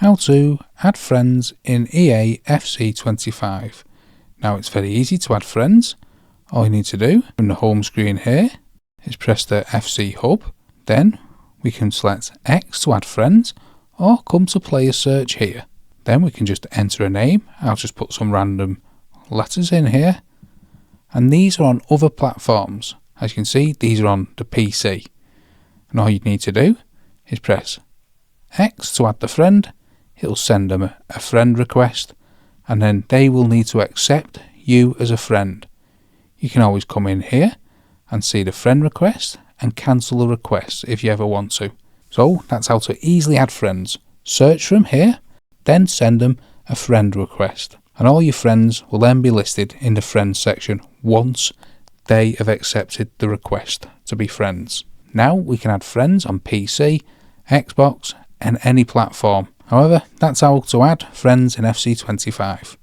how to add friends in EA FC 25. Now it's very easy to add friends. All you need to do from the home screen here is press the FC hub. Then we can select X to add friends, or come to player search here. Then we can just enter a name. I'll just put some random letters in here. And these are on other platforms. As you can see, these are on the PC. And all you need to do is press X to add the friend. It'll send them a friend request, and then they will need to accept you as a friend. You can always come in here and see the friend request and cancel the request if you ever want to. So that's how to easily add friends. Search from here, then send them a friend request, and all your friends will then be listed in the friends section once they have accepted the request to be friends. Now we can add friends on PC, Xbox and any platform. However, that's how to add friends in FC 25.